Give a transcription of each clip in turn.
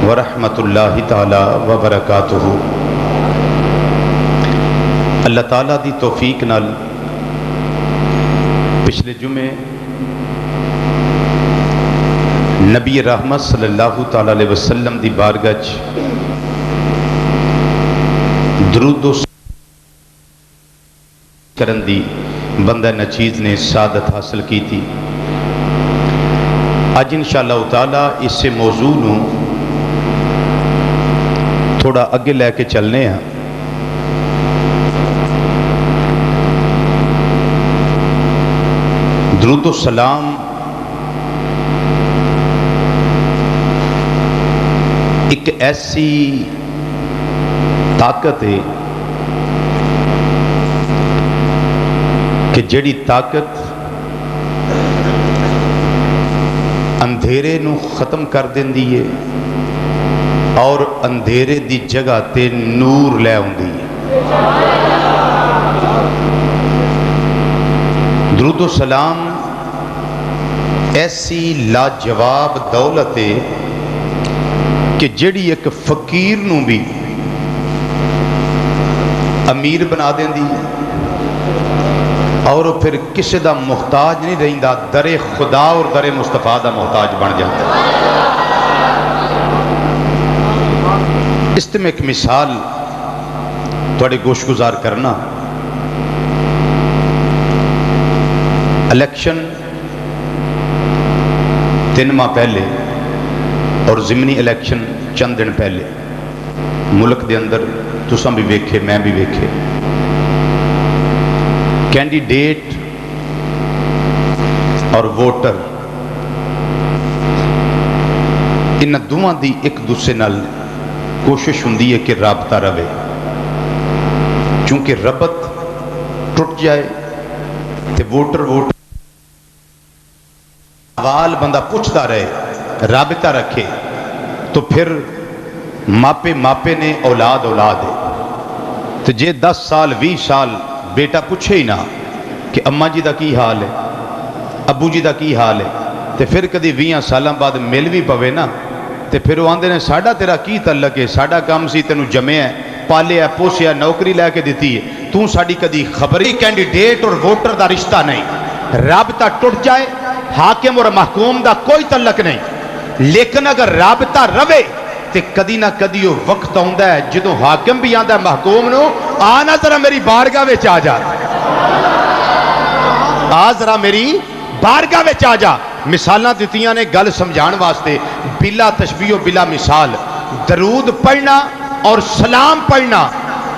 ورحمۃ تعالی وبرکاتہ۔ اللہ تعالیٰ دی توفیق نال پچھلے جمعے نبی رحمت صلی اللہ تعالی علیہ وسلم دی بارگاہ درود و کرن دی بندہ نچیز نے سعادت حاصل کی تھی۔ آج انشاءاللہ تعالیٰ اس سے موضوع نوں تھوڑا اگے لے کے چلنے ہیں۔ درود و سلام ایک ایسی طاقت ہے کہ جڑی طاقت اندھیرے نو ختم کر دیندی ہے اور اندھیرے دی جگہ تے نور لے آندی ہے۔ درود و سلام ایسی لاجواب دولت ہے کہ جڑی ایک فقیر نو بھی امیر بنا دیندی ہے اور پھر کسی دا محتاج نہیں رہندا، در خدا اور در مصطفیٰ دا محتاج بن جاتا ہے۔ اس میں ایک مثال تھوڑے گوش گزار کرنا۔ الیکشن 3 ماہ پہلے اور ضمنی الیکشن چند دن پہلے ملک دے اندر تساں بھی ویکھے میں بھی ویکھے، کینڈیڈیٹ اور ووٹر ان دونوں دی ایک دوسرے نال کوشش ہوندی ہے کہ رابطہ رہے، چونکہ ربط ٹوٹ جائے تے ووٹر سوال بندہ پوچھتا رہے، رابطہ رکھے، تو پھر ماپے نے اولاد ہے۔ تو جے 10 سال 20 سال بیٹا پوچھے ہی نہ کہ اماں جی دا کی حال ہے، ابو جی دا کی حال ہے، تو پھر کدی 20 سالاں بعد مل بھی پوے نا، تو پھر وہ آندے نے ساڈا تیرا کی تعلق ہے، ساڈا کام سی تینوں جمع ہے، پالے ہے، پوسیا، نوکری لے کے دیتی ہے، تو ساڈی کدی خبری۔ کینڈیڈیٹ اور ووٹر دا رشتہ نہیں، رابطہ ٹوٹ جائے حاکم اور محکوم دا کوئی تعلق نہیں، لیکن اگر رابطہ رہے تو کدی نہ کدی وہ وقت آندا ہے جدوں حاکم بھی آندا ہے محکوم نو، آنا ذرا میری بارگاہ وچ آ جا، ذرا میری بارگاہ وچ آ جا۔ مثالاں دتیاں نے گل سمجھان واسطے، بلا تشبیہ و بلا مثال، درود پڑھنا اور سلام پڑھنا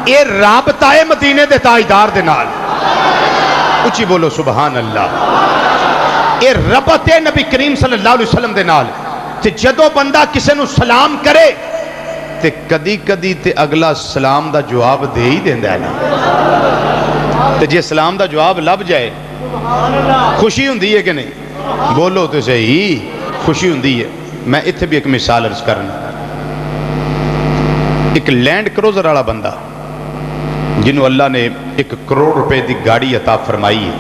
اے رابطہ ہے مدینے دے تاجدار دے نال۔ اچھی بولو سبحان اللہ۔ اے ربط ہے نبی کریم صلی اللہ علیہ وسلم دے نال، تے جدو بندہ کسے نو سلام کرے تے کدی کدی تے اگلا سلام دا جواب دے ہی دیندا ہے نا، تے جے سلام دا جواب لب جائے خوشی ہوندی ہے کہ نہیں؟ بولو تو صحیح، خوشی ہوندی ہے۔ میں اتھے بھی ایک مثال عرض کرنا۔ ایک لینڈ کروزر والا بندہ جنہوں اللہ نے 1 کروڑ روپے دی گاڑی عطا فرمائی ہے،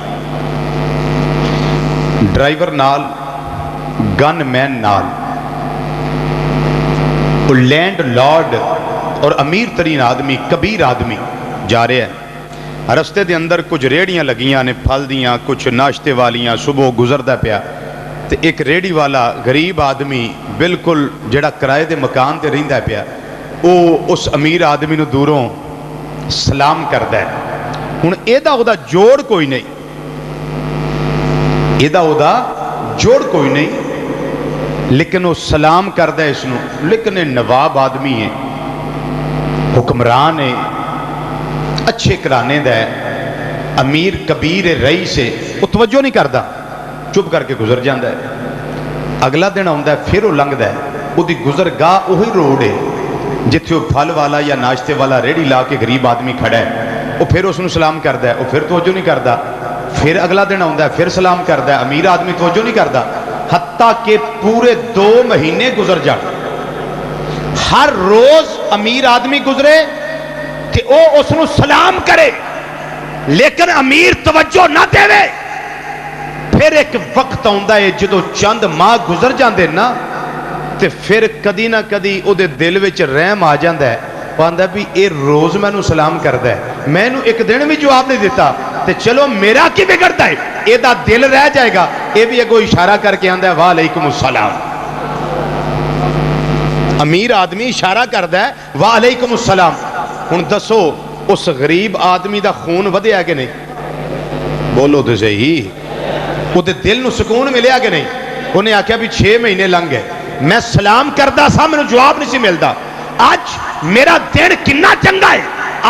ڈرائیور نال، گن مین نال، وہ لینڈ لارڈ اور امیر ترین آدمی، کبیر آدمی جا رہے ہیں۔ رستے دے اندر کچھ ریڑیاں لگیاں نے پھل دیاں، کچھ ناشتے والیاں، صبح گزردا پیا تے ایک ریڑی والا غریب آدمی بالکل جڑا کرائے دے مکان تے رہندا پیا، وہ اس امیر آدمی نو دوروں سلام کردا ہے۔ ہن ایدا اودا جوڑ کوئی نہیں، ایدا اودا جوڑ کوئی نہیں، لیکن وہ سلام کردا ہے اس نو، لیکن نواب آدمی ہے، حکمران ہے، اچھے کرانے دا ہے، امیر کبیر رئیس ہے، وہ توجہ نہیں کردا، چپ کر کے گزر جاندا ہے۔ اگلا دن آندا ہے، پھر وہ لنگدا ہے، وہ دی گزرگاہ وہی روڈ ہے جتھے وہ پھل والا یا ناشتے والا ریڑی لا کے غریب آدمی کھڑا ہے، وہ پھر اس نو سلام کردا ہے، وہ پھر توجہ نہیں کردا، پھر اگلا دن آندا ہے، پھر سلام کردا ہے، امیر آدمی توجہ نہیں کردا، حتیٰ کہ پورے 2 مہینے گزر جان، ہر روز امیر آدمی گزرے کہ او اس نو سلام کرے، لیکن امیر توجہ نہ دے۔ پھر ایک وقت آندا ہے جدو چند ماہ گزر جاندے نا، تے پھر کدی نہ کدی او دے دل وچ رحم آ جاندا ہے، وہ آندا بھی اے روز مینوں سلام کردا ہے، میں نو ایک دن بھی جواب نہیں دیتا، تے چلو میرا کی بگڑتا ہے، اے دا دل رہ جائے گا، اے بھی اگو اشارہ کر کے آندا ہے وعلیکم السلام۔ امیر آدمی اشارہ کردا ہے وعلیکم السلام۔ ہن دسو اس غریب آدمی دا خون ودیا کہ نہیں؟ بولو تو صحیح، وہ دل نو سکون ملیا کہ نہیں؟ انہیں آکھیا بھی 6 مہینے لنگ گئے، میں سلام کردہ سا میں جواب نہیں سی ملتا، آج میرا دن کنا چنگا ہے،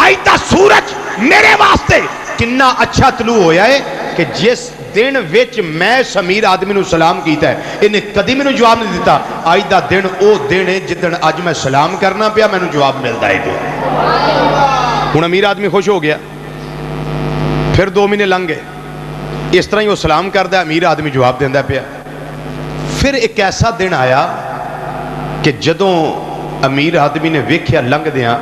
آئی تا سورج میرے واسطے کنا اچھا طلوع ہویا ہے کہ جس دن وچ میں امیر آدمی نو سلام کیتا ہے انہیں کدی میں جواب نہیں دیتا، آئی دا دن او دن ہے جدن آج میں سلام کرنا پیا میں جواب ملتا ہے۔ ہن امیر آدمی خوش ہو گیا، پھر 2 مہینے لنگ گئے، اس طرح ہی وہ سلام کردا ہے، امیر آدمی جواب دیندا پیا۔ پھر ایک ایسا دن آیا کہ جدوں امیر آدمی نے ویکھیا لنگ دیاں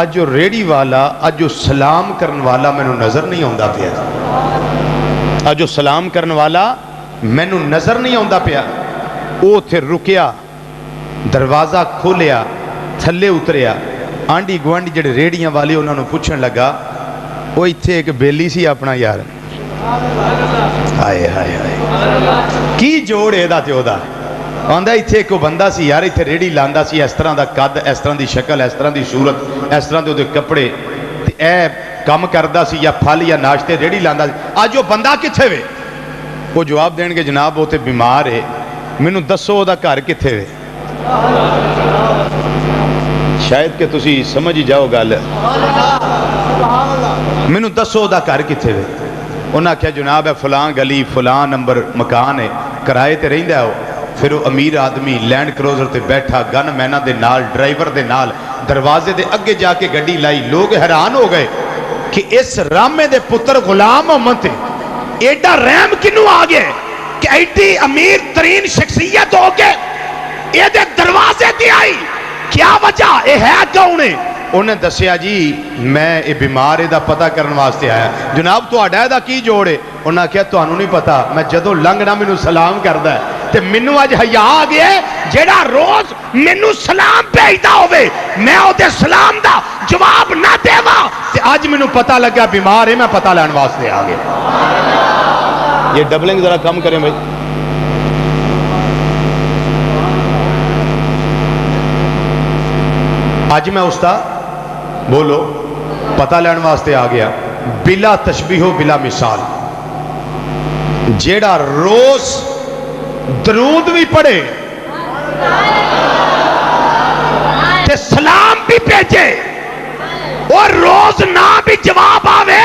اج جو ریڑی والا اج جو سلام کرن والا مینوں نظر نہیں آندا پیا، اج جو سلام کرن والا مینوں نظر نہیں آندا پیا، وہ اتھے رکیا، دروازہ کھولیا، تھلے اتریا، آنڈی گوانڈی جڑے ریڑیاں والے انہوں نے پوچھن لگا، وہ اتھے ایک بیلی سی اپنا یار، ہائے ہائے ہائے کی جوڑ ہے دا تے او دا، آندا اتھے ایک بندہ سی یار اتھے ریڑی لاندا سی، اس طرح دا قد، اس طرح دی شکل، اس طرح دی صورت، اس طرح دے کپڑے، تے اے کام کردا سی یا پھل یا ناشتے ریڑی لاندا سی، آج وہ بندہ کتھے وے؟ وہ جواب دین کے جناب وہ تے بیمار ہے، مینوں دسو او دا گھر کتھے وے؟ شاید کہ تسی سمجھ ہی جاؤ گل، مینوں دسو دا گھر کتھے وے؟ انہاں کہا جناب ہے فلاں گلی فلاں نمبر مکان ہے، کرائے تے رہندا ہے ہو۔ پھر وہ امیر آدمی لینڈ کروزر تے بیٹھا، گن مینہ دے نال، ڈرائیور دے نال، دروازے دے اگے جا کے گڈی لائی، لوگ حیران ہو گئے کہ اس رامے دے پتر غلام محمد تے ایڈا رحم کنوں آ گئے کہ ایڈی امیر ترین شخصیت ہو کے اے دے دروازے تے آئی، کیا وجہ اے ہے کون ہے؟ انہیں دسیا جی میں اے بیمار دا پتہ کرن واسطے آیا۔ جناب تو آڈا دا کی جوڑے؟ انہاں کہا تو انہوں نہیں پتا، میں جدو لنگنا منو سلام کردا ہے تے منو آج حیا آ گیا جیڑا روز منو سلام بھیجدا ہوئے میں او دے سلام دا جواب نہ دیوا تے آج منو پتہ لگا بیمار ہے، میں پتہ لین واسطے آ گیا۔ یہ ڈبلنگ ذرا کم کریں بھائی۔ آج میں استاد بولو پتہ لین واسطے آ گیا، بلا تشبیہ و بلا مثال، جیڑا روز درود بھی پڑھے تے سلام بھی بھیجے اور روز نہ بھی جواب آوے،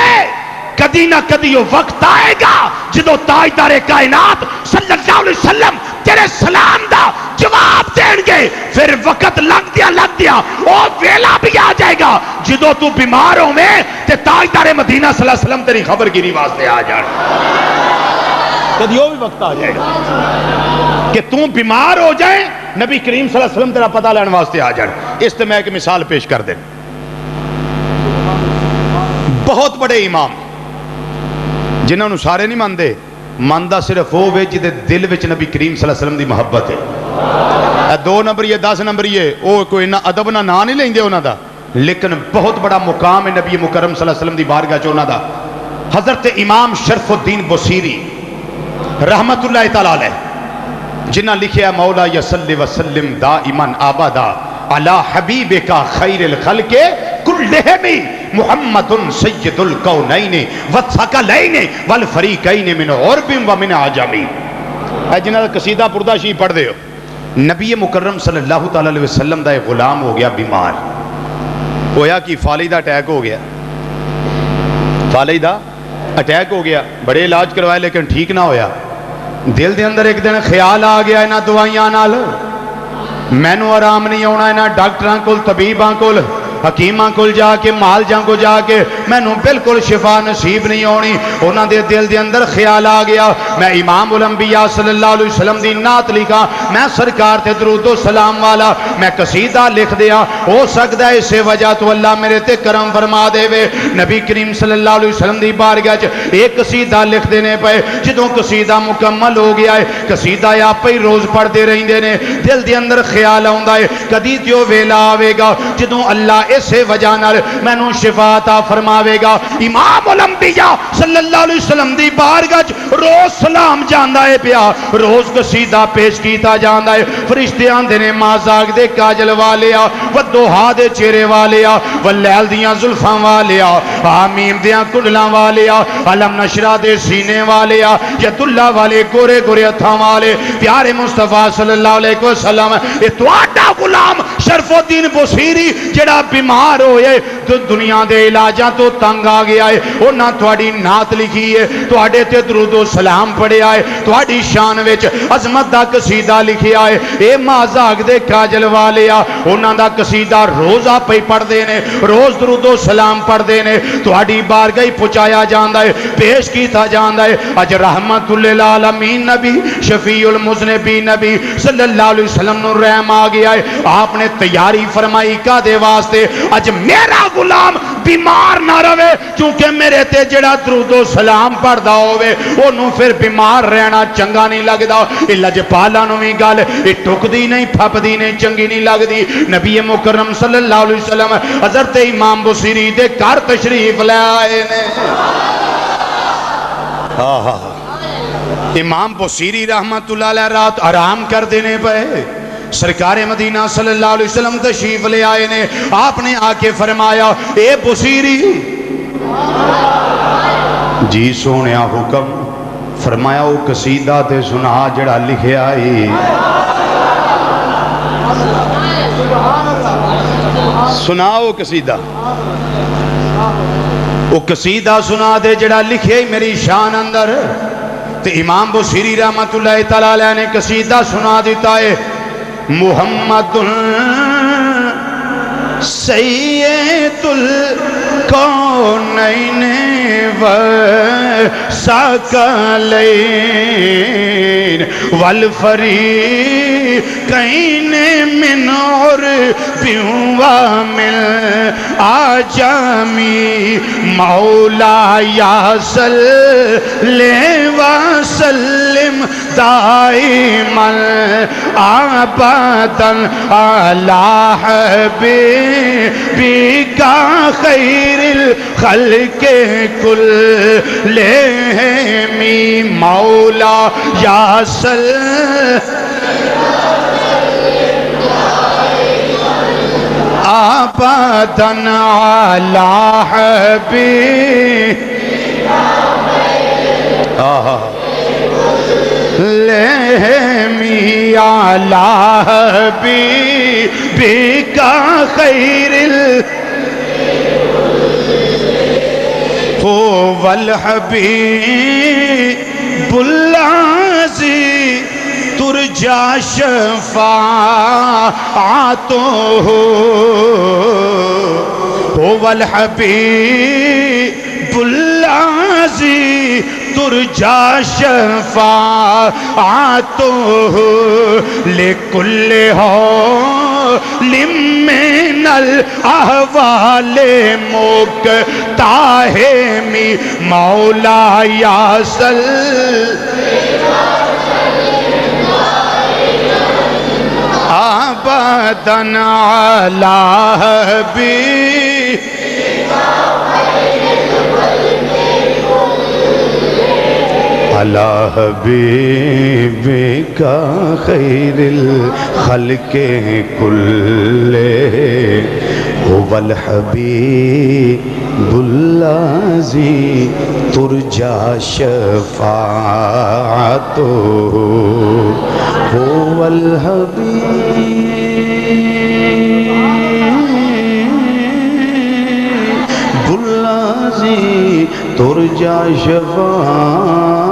کدی نہ کدی وہ وقت آئے گا جدو تاجدار کائنات صلی اللہ علیہ وسلم تیرے سلام دا جواب دیں گے، پھر وقت لگ دیا اور ویلا بھی آ جائے گا جدو تو بیمار ہو میں تے تاجدار مدینہ صلی اللہ علیہ وسلم تیری خبر گیری واسطے آ جائے، کدی وہ بھی وقت آ جائے گا کہ تم بیمار ہو جائیں نبی کریم صلی اللہ علیہ وسلم تیرا پتہ لین واسطے آ جائے۔ اس تے میں ایک مثال پیش کر دیں، بہت بڑے امام جنہوں نے سارے نہیں ماندے، ماندہ صرف وہ وے جدے دل وچ نبی کریم صلی اللہ علیہ وسلم دی محبت ہے۔ 2 نمبر یہ 10 نمبر یہ وہ کوئی نہ ادب نہ نا نہیں لیں دے انہاں دا، لیکن بہت بڑا مقام ہے نبی مکرم صلی اللہ علیہ وسلم دی بارگاہ چ انہاں دا۔ حضرت امام شرف الدین بصیری رحمت اللہ تعالی علیہ جنہ لکھیا مولا یصلی وسلم دائما آبادا علی حبیبک خیر الخلق کلہم محمد سید الکونین والثقلین والفریقین من عرب ومن عجم۔ اے جنہ دا قصیدہ پردہ شی پڑھ دے ہو، نبی مکرم صلی اللہ علیہ وسلم دا ایک غلام ہو گیا بیمار، ہویا کہ فالج دا اٹیک ہو گیا، فالج دا اٹیک ہو گیا، بڑے علاج کروائے لیکن ٹھیک نہ ہویا، دل دے اندر ایک دن خیال آ گیا انہاں دوائیاں نال مینوں آرام نہیں آنا، انہاں ڈاکٹراں کول طبیباں کول حکیماں کول جا کے مالجاں کو جا کے مینوں بالکل شفا نصیب نہیں ہونی. انہاں دے دل دے اندر خیال آ گیا میں امام الانبیاء صلی اللہ علیہ وسلم دی نعت لکھا, میں سرکار تے درود و سلام والا میں قصیدہ لکھ دیا. ہو سکتا ہے اسے وجہ تو اللہ میرے تے کرم فرما دے وے. نبی کریم صلی اللہ علیہ وسلم دی بارگاہ چ ایک قصیدہ لکھ دینے پے. جدوں قصیدہ مکمل ہو گیا ہے قصیدہ آپ ہی روز پڑھ دے رہندے نے. دل دے اندر خیال آوندا ہے کدی تے ویلا آوے گا جدوں اللہ اسے وجہ نال مینوں شفا عطا فرماوے گا. امام الانبیاء صلی اللہ علیہ وسلم دی بارگاہ چ روز سلام جاندا ہے پیا, روز قصیدہ پیش کیتا جاندا ہے. فرشتے آندے نے مازاگ دے کاجل والیا, ودوہا دے چہرے والیا, واللیل دیاں زلفاں والیا, آمیم دیاں کڈلاں والیا, علم نشرہ دے سینے والیا, ید اللہ والے گورے گورے ہتھاں والے. پیارے مصطفیٰ صلی اللہ علیہ وسلم اے تواڈا غلام شرف الدین بصیری جڑا بیمار ہوئے تو دنیا دے علاجاں تو تنگ آ گیا ہے, انہاں تواڈی نعت لکھی ہے, تواڈے تے درود و سلام پڑھیا ہے, تواڈی شان وچ عظمت دا قصیدہ لکھیا ہے. اے مازاگ دے کاجل والیا انہاں دا قصیدہ روزہ پہ پڑھ دے نے, روز درود و سلام پڑھ دے نے. تواڈی بارگاہ پہنچایا جاندا ہے, پیش کیتا جاندا ہے. اج رحمت للعالمین نبی شفیع المذنبین نبی صلی اللہ علیہ وسلم نو رحم آ گیا ہے. آپ نے تیاری فرمائی کا دے واسطے اج میرا غلام بیمار نہ رہے, چونکہ میرے تے جڑا درود و سلام پڑھدا ہوے اونوں پھر بیمار رہنا چنگا نہیں لگدا. لجپالاں نوں وی گل اے ٹکدی نہیں پھپدی نہیں چنگی نہیں لگدی. نبی مکرم صلی اللہ علیہ وسلم حضرت امام بصیری دے گھر تشریف لے آئے نے. امام بصیری رحمت اللہ علیہ رات آرام کر دینے پہ سرکار مدینہ صلی اللہ علیہ وسلم تشریف لے آئے نے. آپ نے آ کے فرمایا اے بصیری جی سونیا حکم فرمایا وہ قصیدہ تے سنا جڑا لکھیا ہے سناؤ قصیدہ, وہ قصیدہ سنا دے جڑا لکھے میری شان اندر. تے امام بصیری رحمت اللہ تعالیٰ علیہ نے قصیدہ سنا دیتا ہے محمد سید الکونین والثقلین والفریقین من عرب ومن عجمی مولا یا صلی وسلم دائما ابدا علی حبیبک خیر الخلق کلہم مولا یا صلی ابدا علی حبیبک لہمی علی حبیبک خیر هو الحبیب الذی ترجى شفاعته هو الحبيب الذي ترجى شفاعته لكل حول من الأحوال مقتحم مولا يا ابدا علی حبیبک خیر الخلق کلہم هو الحبیب الذی ترجى شفاعته هو الحبیب الذی ترجى شفاعته.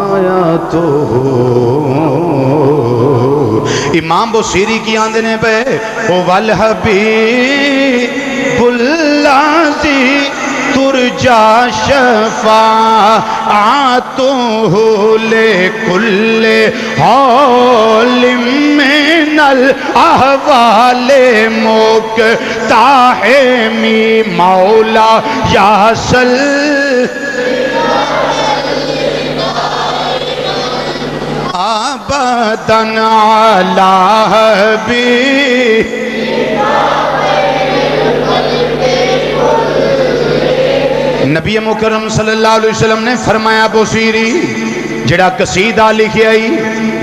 امام بصیری کی آندنے پہ هو الحبیب ترجا شفاعته لكل حول من الأحوال مقتحمی مولا یا ابداً علی حبیب نبی مکرم صلی اللہ علیہ وسلم نے فرمایا بصیری جڑا قصیدہ لکھیا ہی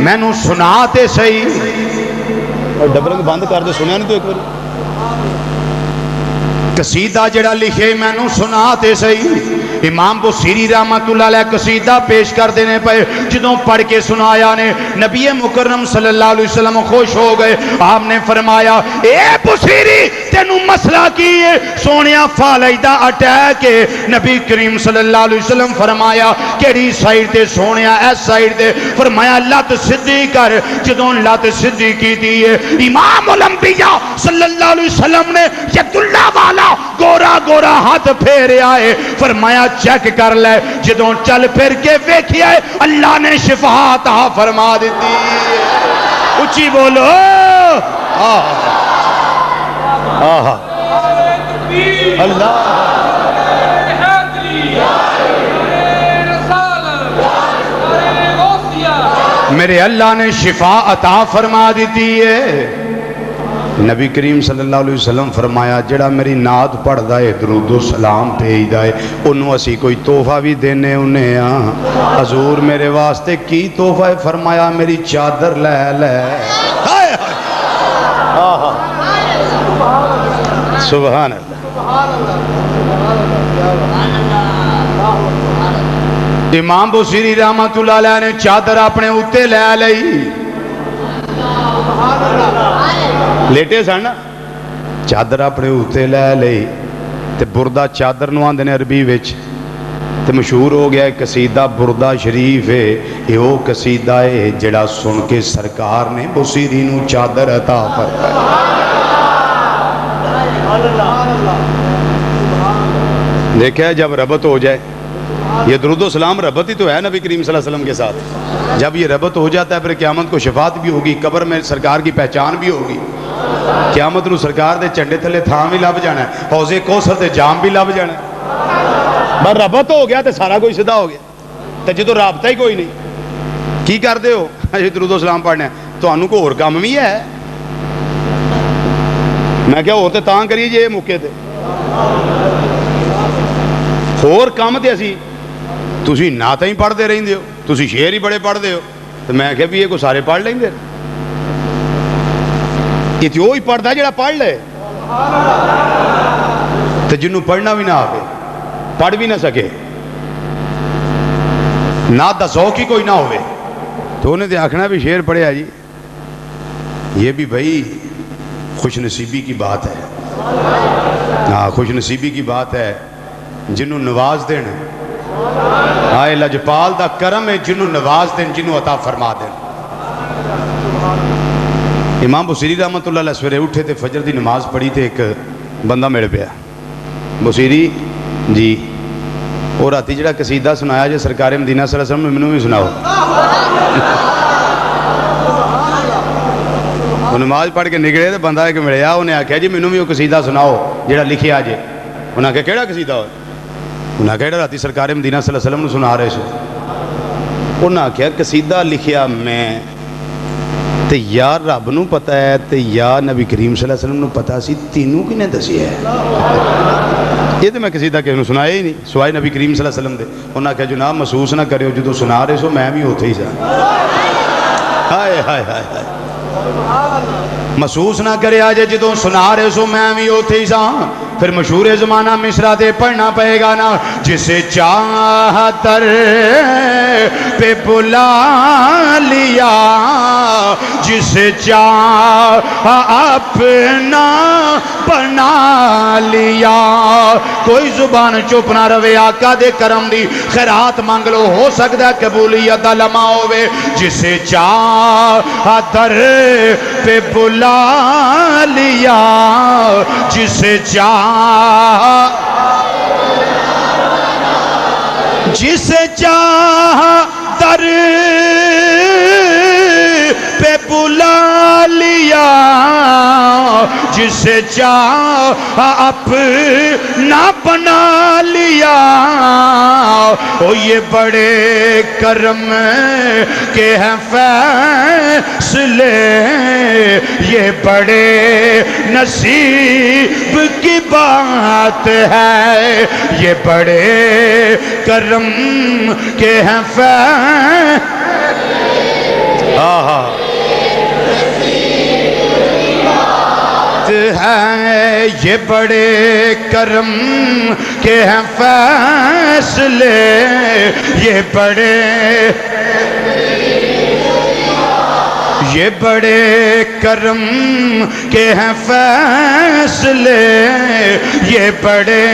میں نو سنا تے صحیح اور ڈبرنگ بند کر دے سنیا نہیں تو ایک بار قصیدہ جڑا لکھیا ہی میں نو سنا تے صحیح امام بصیری رحمت اللہ علیہ قصیدہ پیش کر دینے پہ جدوں پڑھ کے سنایا نے نبی مکرم صلی اللہ علیہ وسلم خوش ہو گئے آپ نے فرمایا اے بصیری تینو مسئلہ کی ہے سونیا فالائدہ اٹیک ہے نبی کریم صلی اللہ علیہ وسلم فرمایا کیڑی سائر تے سونیا ایس سائر تے فرمایا لت صدی کر جدوں لت صدی کی دیئے امام الانبیاء صلی اللہ علیہ وسلم نے ید اللہ والا گورا گورا ہاتھ پھیرے آئے فرمایا چیک کر لے جدوں چل پھر کے ویکھیا ہے اللہ نے شفا عطا فرما دیتی اچھی بولو اللہ میرے اللہ نے شفا عطا فرما دیتی ہے نبی کریم صلی اللہ علیہ وسلم فرمایا جڑا میری نعت پڑھ دائے درود و سلام بھیج دائے انہوں اسی کوئی تحفہ بھی دینے انہیں حضور میرے واسطے کی تحفہ ہے فرمایا میری چادر لے لے سبحان اللہ امام بصیری رحمت اللہ علیہ نے چادر اپنے اتے لے لئی لیٹے سن چادر اپنے اتے لے لئی تے بردہ چادر نو آندے نے عربی وچ تے مشہور ہو گیا ہے قصیدہ بردہ شریف ہے یہ وہ قصیدہ ہے جڑا سن کے سرکار نے بصیری نو چادر عطا فرمایا دیکھا ہے جب ربط ہو جائے یہ درود و سلام ربط ہی تو ہے نبی کریم صلی اللہ علیہ وسلم کے ساتھ جب یہ ربط ہو جاتا ہے پھر قیامت کو شفاعت بھی ہوگی قبر میں سرکار کی پہچان بھی ہوگی قیامت نو سرکار دے چنڈے تھلے تھان بھی لب جانا ہے حوض کوثر دے جام بھی لب جانا ہے بس ربط ہو گیا تو سارا کوئی صدا ہو گیا تو جدو رابطہ ہی کوئی نہیں کی کر دے ہو درود و سلام پڑھنے تو انہوں کو اور کام بھی ہے میں کیا ہوتے تاں کریے جی موقع تے اور کام تے اسی تسی نعتیں ہی پڑھ دے رہیں دے ہو تسی شعر ہی بڑے پڑھ دے ہو تو میں کہا بھی یہ کو سارے پڑھ لیں دے یہ تو ہی پڑھ دا جڑا پڑھ لے تو جنہوں پڑھنا بھی نہ آگے پڑھ بھی نہ سکے نہ دا ذوق ہی کوئی نہ ہوئے تو انہیں دے آکھنا بھی شعر پڑھے جی یہ بھی بھائی خوش نصیبی کی بات ہے ہاں خوش نصیبی کی بات ہے جنہوں نواز دین آئے لجپال دا کرم ہے جنہوں نواز دین جنہوں عطا فرما دین امام بصیری رحمت اللہ علیہ سویرے اٹھے تھے فجر دی نماز پڑھی تھے ایک بندہ میرے پہ بصیری جی اور آتی جڑا قصیدہ سنایا جے سرکار مدینہ صلی اللہ علیہ وسلم منوں بھی سناؤ وہ نماز پڑھ کے نکلے تو بندہ ایک ملیا انہیں آکھیا جی منوں بھی وہ قصیدہ سناؤ جڑا لکھیا جے انہیں آکھیا کیڑا قصیدہ ہو انہیں کہا راتی سرکار مدینہ صلی اللہ علیہ وسلم نے سنا رہے سے انہیں کہا قصیدہ لکھیا میں تے یا رب نو پتہ ہے تے یا نبی کریم صلی اللہ علیہ وسلم نو پتہ سی تینوں کی نے دسی ہے یہ تو میں قصیدہ کہنے سنایا ہی نہیں سوائے نبی کریم صلی اللہ علیہ وسلم دے انہیں کہا جناب محسوس نہ کرے ہو جدو سنا رہے سو میں بھی ہوتے ہی سا ہائے ہائے ہائے محسوس نہ کرے آجے جدو سنا رہے سو میں بھی ہوتے ہی سا پھر مشہور زمانہ مصرع دے پڑھنا پڑے گا نا جسے چادر پہ بلا لیا جسے چاہ اپنا بنا لیا کوئی زبان چپ نہ روے آقا دے کرم دی خیرات مانگ لو ہو سکتا ہے قبولیت دا لمحہ ہوئے جسے چادر پہ بلا لیا جسے چاہ جسے چاہا در پہ بلا لیا، جسے چاہا اپنا بنا لیا، او یہ بڑے کرم کے ہیں فیصلے، یہ بڑے نصیب کی بات ہے، یہ بڑے کرم کے ہیں فیصلے، ہے یہ بڑے کرم کے ہیں فیصلے، یہ بڑے کرم کے ہیں فیصلے، یہ بڑے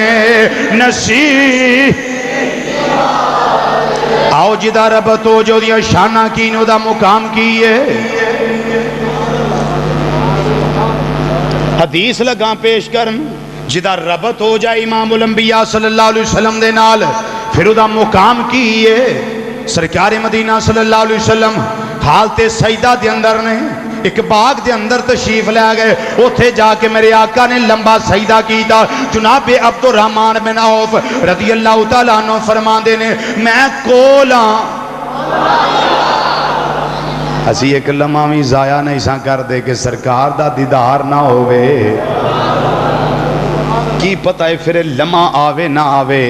نصیب۔ آؤ جدہ رب تو جو دیا شانہ کی نو دا مقام کیے، حدیث لگاں پیش کرن جدہ ربط ہو جائے امام الانبیاء صلی اللہ علیہ وسلم دے نال، پھر دا مقام کیے سرکار مدینہ صلی اللہ علیہ وسلم حالت سجدہ دے اندر نے ایک باغ دے اندر تشریف لے گئے، اوتھے جا کے میرے آقا نے لمبا سجدہ کیتا۔ جناب عبد الرحمن بن عوف رضی اللہ تعالیٰ عنہ فرما دے نے میں کولاں اسی ایک لمحہ بھی ضائع نہیں سا کر دے کہ سرکار دا دیدار نہ ہوئے، کی پتہ ہے پھر لمحہ آوے نہ آوے،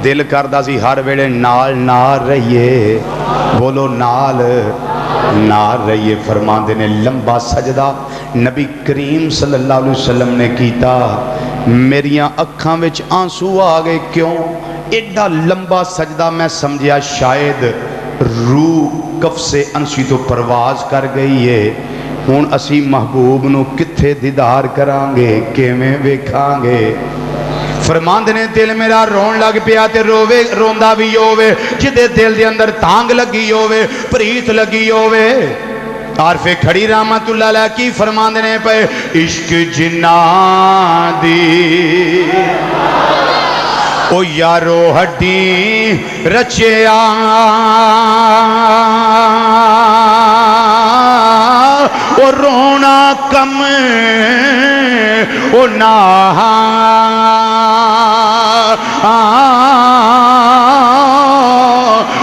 دل کردہ سی ہر ویڑے نال نال رہیے، بولو نال نال رہیے۔ فرما دینے لمبا سجدہ نبی کریم صلی اللہ علیہ وسلم نے کیتا، میریاں اکھاں وچ آنسو آگئے، کیوں؟ ایڈا لمبا سجدہ میں سمجھیا شاید روح کف سے انسی تو پرواز کر گئی ہے، ہون اسی محبوب نو کتھے دیدار کرانگے، کیویں ویکھاں گے۔ فرمان نے دل میرا رون لگ پیا تے روے روندہ بھی ہووے، جدے دل دے اندر تانگ لگی ہووے، پریت لگی ہووے۔ عارف کھڑی رحمت اللہ علیہ کی فرمان نے پہ عشق جناں دی او یارو ہڈی رچیا، او رونا کم او نہا،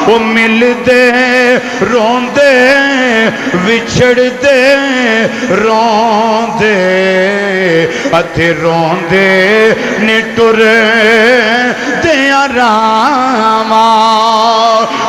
او مل دے رون دے وچھڑ دے رون دے اتھے رون دے نٹر دے آراما۔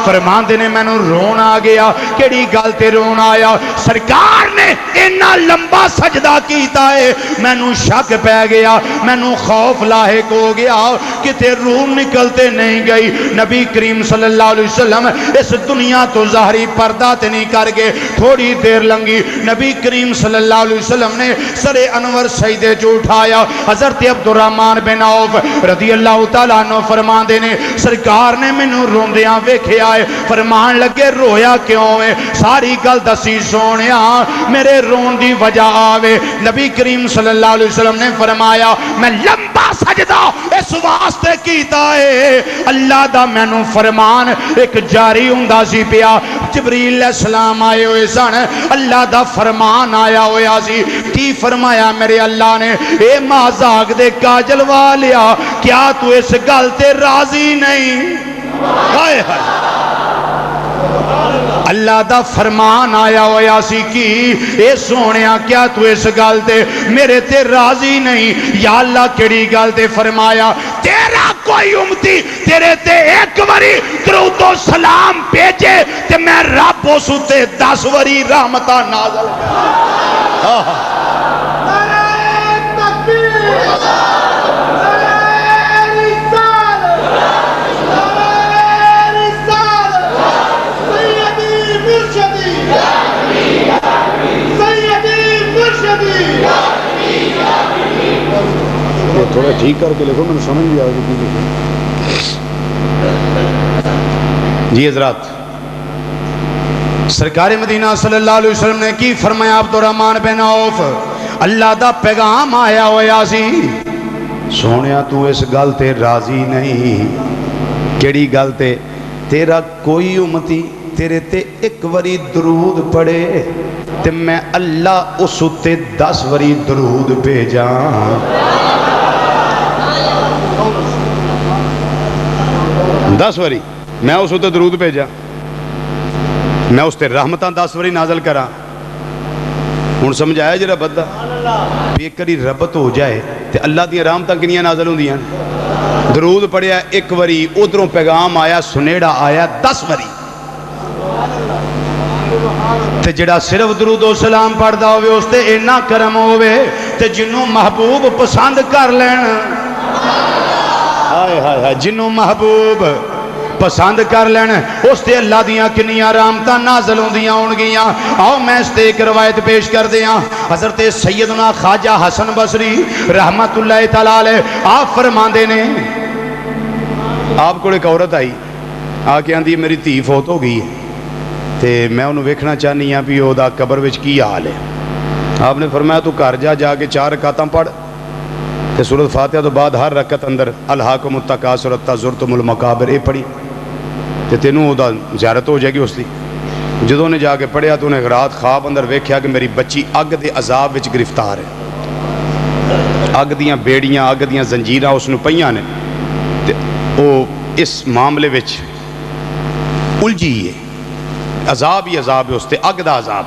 فرمان دینے میں نو رون آ گیا، کیڑی گل تے رون آیا؟ سرکار نے اتنا لمبا سجدہ کیتا ہے، میں نو شک پہ گیا، میں نو خوف لاحق ہو گیا کہ تے روح نکلتے نہیں گئی۔ نبی کریم صلی اللہ علیہ وسلم اس دنیا تو ظاہری پردہ تے نہیں کر گئے، تھوڑی دیر لنگی نبی کریم صلی اللہ علیہ وسلم نے سر انور سجدے جو اٹھایا، حضرت عبد الرحمن بن عوف رضی اللہ تعالیٰ عنہ فرمان دینے سرکار نے مینوں روندیاں ویکھے آئے، فرمان لگے رویا کیوں ہے؟ ساری گل دسی سونیا میرے رون دی وجہ آوے۔ نبی کریم صلی اللہ علیہ وسلم نے فرمایا میں لمبا سجدہ اس واسطے کیتا ہے، اللہ دا مینوں فرمان ایک جاری ہوندا سی پیا، جبریل علیہ السلام آئے ہوئے سن، اللہ دا فرمان آیا ہویا سی، کی فرمایا میرے اللہ نے اے مازاق دے کاجل والیا کیا تو اس گل تے راضی نہیں؟ ہائے ہائے اللہ دا فرمان آیا ہویا سی کی اے سونیا کیا تو اس گل تے میرے تے راضی نہیں؟ یا اللہ کیڑی گل تے؟ فرمایا تیرا کوئی امتی تیرے تے ایک وری درود و سلام بھیجے تے میں رب اس تے 10 وری رحمتہ نازل تھوڑا ٹھیک کر کے لکھو، میں نے سمجھ لیا جی حضرات۔ سرکار مدینہ صلی اللہ علیہ وسلم نے کی فرمایا عبد الرحمن بن عوف اللہ دا پیغام آیا ہویا سی، سونیا تو اس گل تے راضی نہیں؟ کیڑی گل تے؟ تیرا کوئی امتی تیرے تے ایک وری درود پڑے تے میں اللہ اس تے 10 وری درود بھیجاں. 10 وری میں اس تے درود بھیجاں, میں اس تے رحمتاں 10 وری نازل کراں. ہن سمجھ آیا جی ربط دا بھی ایک کری ربط ہو جائے تے اللہ دی رحمتاں کنیاں نازل ہوندیاں. درود پڑھیا ایک وری, ادھروں پیغام آیا سنیڑا آیا 10 وری. تے جڑا صرف درود و سلام پڑھدا ہوئے اس تے اینا کرم ہوئے تے جنوں محبوب پسند کر لین, ہائے ہائے ہائے, جنوں محبوب پسند کر لین اس تے اللہ دیاں کنیاں رحمتاں نازل ہوندیاں ہونگیاں. آؤ میں اس تے ایک روایت پیش کر دیاں. حضرت سیدنا خواجہ حسن بصری رحمت اللہ تعالیٰ علیہ آپ فرماندے نے, آپ کو ایک عورت آئی آ کے آندھی میری دھی فوت ہو گئی ہے تے میں انہوں ویکھنا چاہنی ہاں بھی او دا قبر وچ کی حال ہے. آپ نے فرمایا تو گھر جا کے 4 رکعتاں پڑھ تے سورۃ فاتحہ تو بعد ہر رکعت اندر الہاکم التکاثر حتی زرتم المقابر اے پڑھی تے تینوں او دا زیارت ہو جائے گی اس دی. جدوں نے جا کے پڑھیا تو انہیں رات خواب اندر ویکھیا کہ میری بچی اگ دے عذاب وچ گرفتار ہے, اگ دیاں بیڑیاں اگ دیاں زنجیراں اس نوں پئیاں نے تے او اس معاملے وچ الجھی ہے, عذاب ہی عذاب ہے اس تے اگ دا عذاب.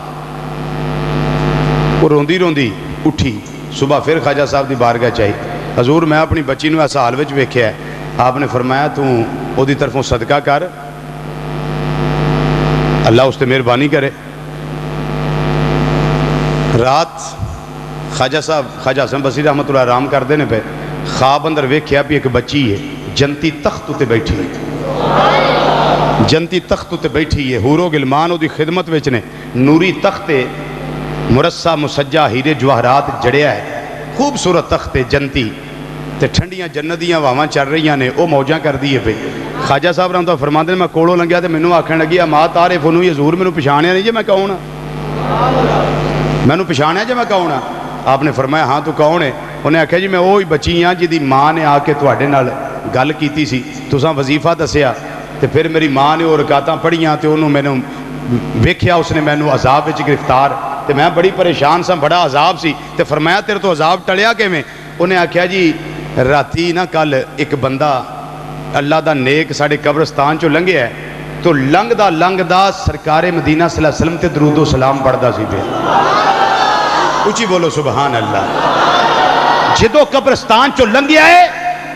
وہ روندی روندی اٹھی, صبح پھر خواجہ صاحب دی بارگاہ چاہی, حضور میں اپنی بچی نوں اس حال وچ ویکھیا ہے. آپ نے فرمایا تو او دی طرفوں صدقہ کر, اللہ اس تے مہربانی کرے. رات خواجہ صاحب خواجہ حسن بصری رحمۃ اللہ رام کردے نے پہ خواب اندر ویکھیا بھی ایک بچی ہے جنتی تخت تے بیٹھی ہے, جنتی تخت تے بیٹھی ہے, حور و غلمان دی خدمت وچ نے, نوری تخت مرصع مسجع ہیرے جواہرات جڑیا ہے, خوبصورت تخت جنتی تے ٹھنڈیاں جنتیاں واواں چل رہی نے, او موجاں کر دی ہے پہ. خواجہ صاحب رحمۃ اللہ فرماندے نے میں کولوں لنگیا تے مینوں آکھن لگی ما تعارف انہوں حضور مینوں پہچانیا نہیں جے میں کون ہاں, مینوں پہچانیا جے میں کون ہاں. آپ نے فرمایا ہاں تو کون ہے؟ انہیں آکھیا جی میں وہی بچی ہاں جدی ماں نے آ کے تواڈے نال گل کیتی سی, تساں وظیفہ دسیا تے پھر میری ماں نے وہ رکعتاں پڑھیاں تے انہوں مینوں ویکھیا, اس نے مینوں عذاب وچ گرفتار تے میں بڑی پریشان سا, بڑا عذاب سی. تے فرمایا تیرے تو عذاب ٹلیا کیویں؟ انہیں آکھیا جی راتی نا کل ایک بندہ اللہ دا نیک ساڑے قبرستان چو لنگیا ہے تو لنگدا سرکار مدینہ صلی اللہ علیہ وسلم تے درود و سلام پڑھدا سی پہ. اچھی بولو سبحان اللہ. جدو قبرستان چو لنگیا ہے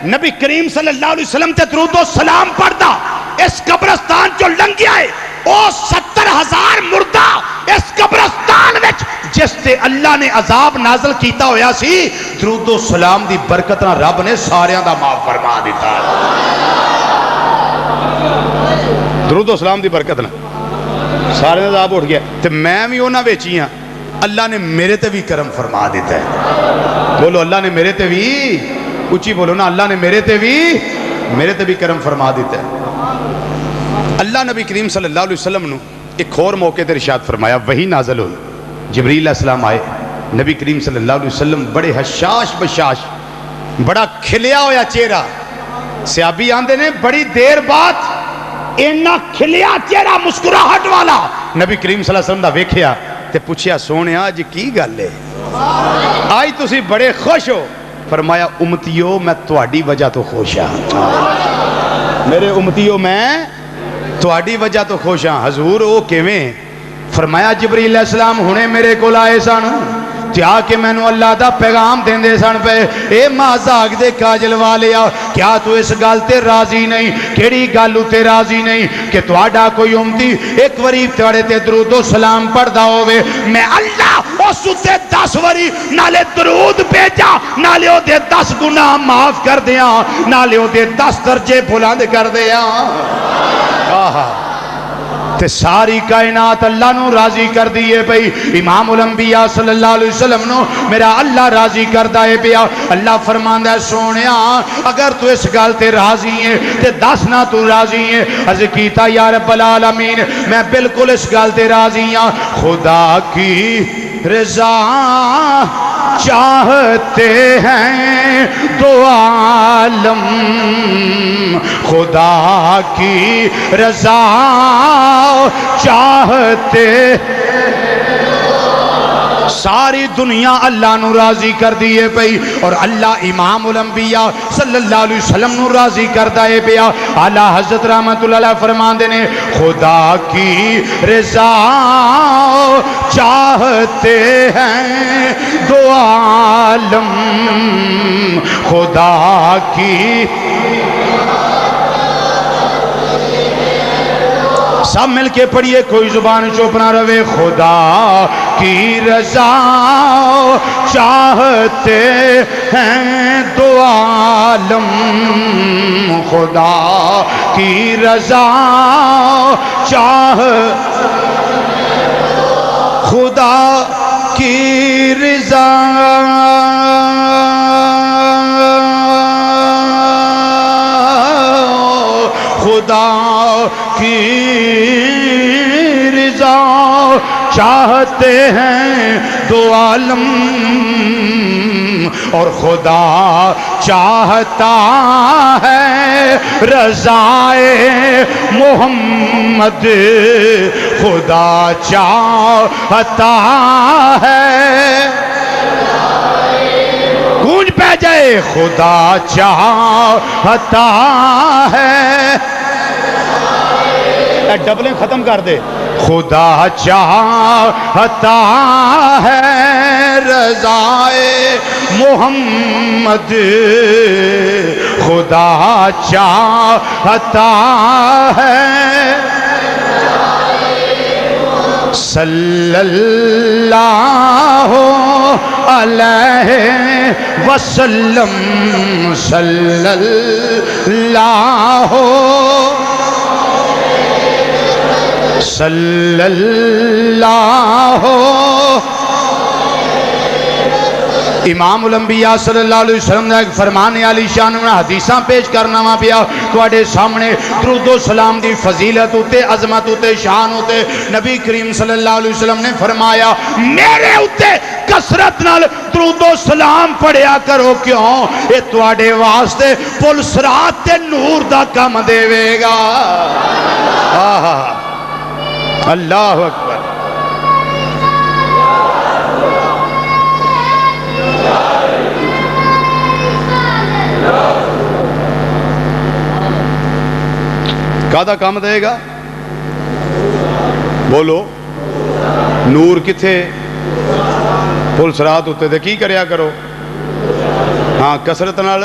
نبی کریم صلی اللہ علیہ وسلم تے درود و سلام پڑھدا, اس قبرستان چو لنگیا ہے او 70,000 مردہ اس قبرستان وچ جس تے اللہ نے عذاب نازل کیتا ہویا سی, درود و سلام دی برکت نہ رب نے ساریاں دا معاف فرما دیتا. درود و سلام دی برکت نہ ساریاں دا عذاب اٹھ گیا. تے میں بھی انہاں وچ ہی ہاں, اللہ نے میرے تے بھی کرم فرما دیتا ہے. بولو اللہ نے میرے تے بھی, اچھی بولو نا, اللہ نے میرے تے بھی کرم فرما دیتا ہے. اللہ نبی کریم صلی اللہ علیہ وسلم نے ایک اور موقع تے ارشاد فرمایا, وہی نازل ہوئی, جبریل علیہ السلام آئے, نبی کریم صلی اللہ علیہ وسلم بڑے حشاش بشاش, بڑا کھلیا ہویا چہرہ, صحابی آندے نے بڑی دیر بعد اینا کھلیا چہرہ مسکراہٹ والا نبی کریم صلی اللہ علیہ وسلم دا ویکھیا تے پوچھیا سونے آج کی گل ہے, آئی تسی بڑے خوش ہو؟ فرمایا امتیو میں تواڈی وجہ تو خوش ہاں, میرے امتیو میں تواڈی وجہ تو خوش ہاں. حضور او کیویں؟ فرمایا جبریل علیہ السلام ہونے میرے کو لائے سن تے آ کے مینوں اللہ دا پیغام دیندے سن پے, اے مازاق دے کاجل والیا کیا تو اس گل تے راضی نہیں؟ کیڑی گل تے راضی نہیں کہ تواڈا کوئی امتی ایک وری تواڈے تے درود و سلام پڑھدا ہوے, میں اللہ اس تے 10 وری نالے درود بھیجا, نالے او دے 10 گناہ معاف کر دیاں, نالے او دے 10 درجے بلند کر دیاں. تے ساری کائنات اللہ نو راضی کر دیئے پئی. امام الانبیاء صلی اللہ علیہ وسلم نو میرا اللہ راضی کر دائے پیا. اللہ فرماندہ ہے سونیا اگر تو اس گل تے راضی ہیں تے 10 نہ تو راضی ہیں. عرض کیتا یا رب العالمین میں بالکل اس گل تے راضی ہاں, خدا کی رضا چاہتے ہیں دو عالم، خدا کی رضا چاہتے ساری دنیا اللہ نو راضی کر دیئے پئی اور اللہ امام الانبیاء صلی اللہ علیہ وسلم نو راضی کر دائے پیا۔ اعلیٰ حضرت رحمت اللہ علیہ فرمان دینے خدا کی رضا چاہتے ہیں دو عالم، خدا کی سب مل کے پڑھئے، کوئی زبان چپ نہ روے۔ خدا کی رضا چاہتے ہیں دو عالم، خدا کی رضا خدا کی رضا خدا کی رضا چاہتے ہیں دو عالم، اور خدا چاہتا ہے رضائے محمد، خدا چاہتا ہے گونج پہ جائے، خدا چاہتا ہے، ڈبلیں ختم کر دے، خدا چاہتا ہے رضائے محمد، خدا چاہتا ہے صلی اللہ علیہ وسلم، صلی اللہ صلی اللہ امام الانبیاء صلی اللہ علیہ وسلم نے ایک فرمانے علی شان میں حدیثاں پیش کرنا وہاں پیا توڑے سامنے درود و سلام دی فضیلت ہوتے عظمت ہوتے شان ہوتے۔ نبی کریم صلی اللہ علیہ وسلم نے فرمایا میرے ہوتے کثرت نال درود و سلام پڑھیا کرو، کیوں اے توڑے واسطے پل صراط تے نور دا کم دے گا۔ اللہ اکبر۔ کہاں کام دے گا؟ بولو نور کتھے پل صراط ہوتے تھے کی کریا کرو؟ ہاں کثرت نال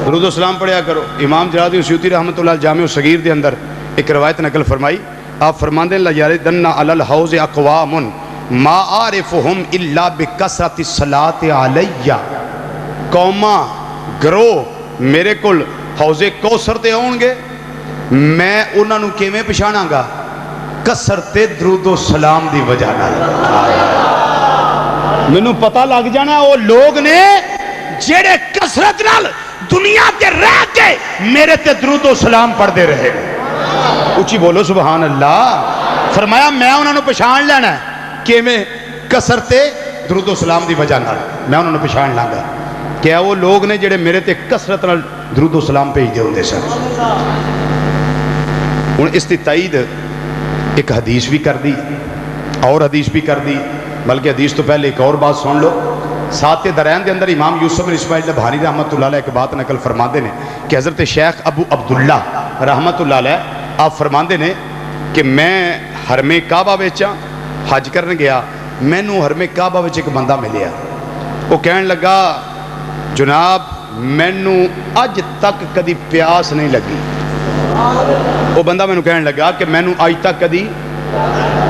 درود و سلام پڑھیا کرو۔ امام جلالدین سیوطی رحمت اللہ جامع الصغیر دے اندر ایک روایت نقل فرمائی، آپ فرماندے لَيَرِدَنَّ عَلَى الْحَوْضِ أَقْوَامٌ مَا عَارِفُهُمْ إِلَّا بِكَثْرَةِ الصَّلَاةِ عَلَيَّ، قوماں گروہ میرے کل حوض کوثر تے ہون گے، میں انہاں نو کیویں پہچاناں گا؟ کثرت درود و سلام دی وجہ نال۔ مینوں پتہ لگ جانا وہ لوگ نے جڑے کثرت نال دنیا تے رہ کے میرے تے درود و سلام پڑھدے رہے۔ اچھی بولو سبحان اللہ۔ فرمایا میں انہوں نے پہچان لینا ہے کہ میں کثرت درود و سلام دی وجہ نال میں انہوں نے پہچان لانگا کیا وہ لوگ نے جڑے میرے تے کثرت نال درود و سلام بھیج دے ہوندے سن۔ ہن اس دی تائید ایک حدیث بھی کر دی اور حدیث بھی کر دی، بلکہ حدیث تو پہلے ایک اور بات سن لو۔ ساتھ درائن دے اندر امام یوسف بن اسماعیل نبہانی رحمت اللہ علیہ ایک بات نقل فرماندے نے کہ حضرت شیخ ابو عبداللہ رحمت اللہ علیہ آپ فرماندے نے کہ میں حرم کعبہ وچاں حج کرنے گیا، میں نو حرم کعبہ وچ ایک بندہ ملیا، وہ کہنے لگا جناب میں نو اج تک کدی پیاس نہیں لگی۔ وہ بندہ میں نو کہنے لگا کہ میں نو اج تک کدی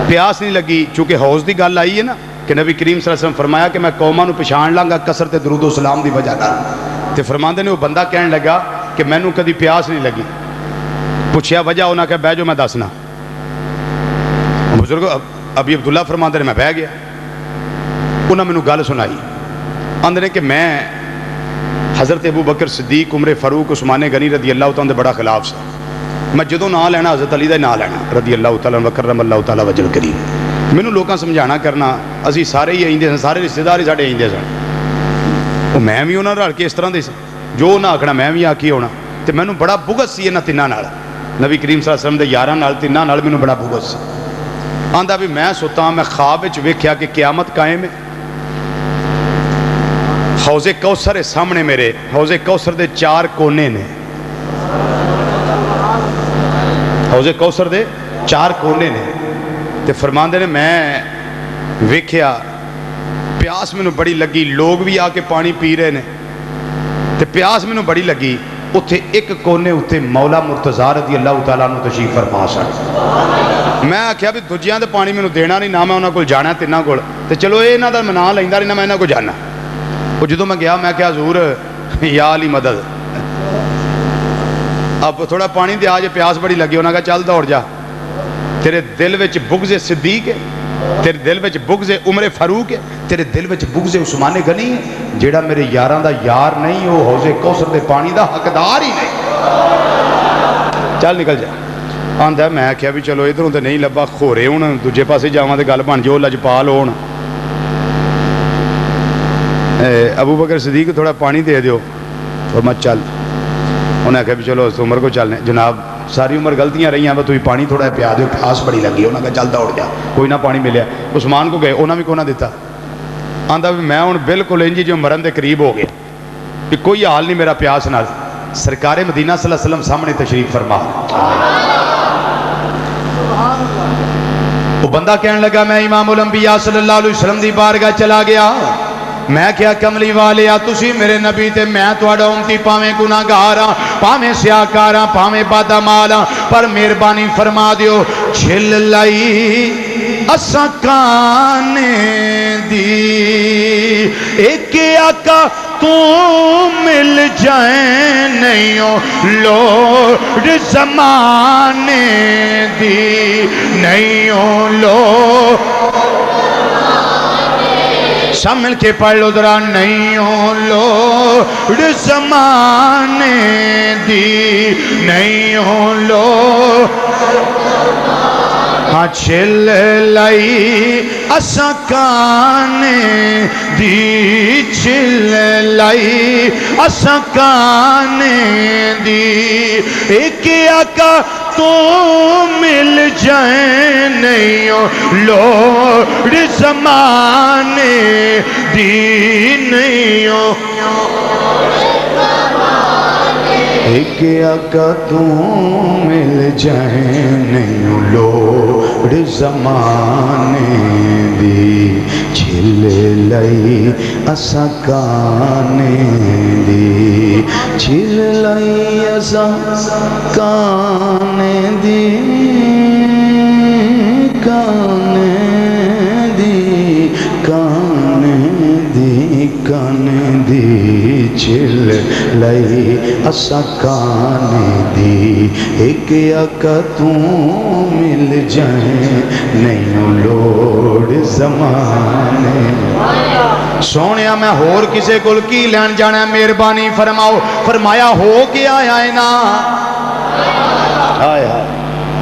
پیاس نہیں لگی، چونکہ حوض دی گل آئی ہے نا کہ نبی کریم صلی اللہ علیہ وسلم فرمایا کہ میں قوماں نو پہچان لانگا کثرت درود و سلام دی وجہ نال۔ تے فرماندے نے وہ بندہ کہنے لگا کہ میں نو کدی پیاس نہیں لگی، پوچھیا وجہ، انہاں کہ بہ جو میں دسنا۔ بزرگ ابی عبداللہ فرماندے نے میں بہ گیا، انہاں میں نو گل سنائی، آندے نے کہ میں حضرت ابو بکر صدیق عمر فاروق عثمان غنی رضی اللہ تعالیٰ دے بڑا خلاف سا، میں جدوں نام لینا حضرت علی دا نام لینا رضی اللہ تعالیٰ وکرم اللہ تعالیٰ وجل کریم، مینوں لوکاں سمجھانا کرنا اسی سارے ہی آئندے سن، سارے رشتہ دار ہی ساڈے آئندے سن، وہ میں بھی انہوں رل کے اس طرح دے سی جو نہ آکھنا میں بھی آکی ہونا تو مینوں بڑا بغض سی انہاں تیناں نال نبی کریم صلی اللہ علیہ وسلم دے یاراں نال تیناں نال مینوں بڑا بغض سی آندا بھی میں ستا میں خواب وچ ویکھیا کہ قیامت قائم ہے حوض کوثر ہے سامنے میرے حوض کوثر دے 4 کونے نے حوض کوثر دے 4 کونے نے تے فرماندے نے میں ویکھیا پیاس مینوں بڑی لگی لوگ بھی آ کے پانی پی رہے نے تے پیاس مینوں بڑی لگی اتھے ایک کونے اتھے مولا مرتضیٰ رضی اللہ تعالیٰ عنہ تشریف فرما سن میں آکھیا بھی دجیاں تے پانی مینوں دینا نہیں نہ میں انہاں کول جانا تیناں کول تے چلو اے انہاں دا میں نام لیندا نہیں نہ میں انہاں کول جانا وہ جدوں میں گیا میں کہا حضور یا علی مدد اب تھوڑا پانی دے آج پیاس بڑی لگی انہاں کہا چل دوڑ جا تیرے دل وچ بغض صدیق ہے تیرے دل وچ بغض عمر فاروق ہے تیرے دل وچ بغض عثمان غنی ہے جیڑا میرے یاراں دا یار نہیں وہ حوض کوثر دے پانی دا حقدار ہی نہیں چل نکل جا آندا میں آکھیا بھی چلو ادھروں تے نہیں لبا کھورے ہن دوجے پاسے جاواں تے گل بن جو لجپال ہون ابو بکر صدیق تھوڑا پانی دے دیو اور میں چل انہیں آکھیا بھی چلو اس عمر کو چلنے جناب ساری عمر غلطیاں رہی ہیں تو پانی تھوڑا پیا دیو پیاس بڑی لگی انہوں نے کہا چل دوڑ جا کوئی نہ پانی ملیا عثمان کو گئے انہوں نے بھی کونا دیتا آندا بھی میں ہوں بالکل انجی جو مرن دے قریب ہو گیا کہ کوئی حال نہیں میرا پیاس نال سرکار مدینہ صلی اللہ علیہ وسلم سامنے تشریف فرما وہ بندہ کہنے لگا میں امام الانبیاء صلی اللہ علیہ وسلم دی بارگاہ چلا گیا میں کیا کملی والے تسی میرے نبی تے میں تواڈا امتی پاویں گناہگاراں پاویں سیاکاراں پاویں بادامالاں پر مہربانی فرما دیو چھل لئی اساں کانے دی ایک آقا تو مل جائیں نہیں لوڑ زمانے دی نہیں لوڑ سب مل کے پڑھ لو ذرا نہیں لوڑ زمانے دی نہیں لوڑ ہاں چھل لئی اساں کانے دی چھل لئی اساں کانے دی ایک آقا تو مل جائیں نہیں لوڑ زمانے دی نہیں ایک آقا تو مل جائیں نہیں لوڑ زمانے دی چھل لئی اساں کانے دی چھل لئی اساں کانے دی کانے دی کانے دی کانے دی چھل لئی اساں کانے دی ایک آقا تو مل جائیں نہیں لوڑ زمانے سونیا میں ہور کسے کل کی لین جانا مہربانی فرماؤ فرمایا ہو کے آیا ہے نا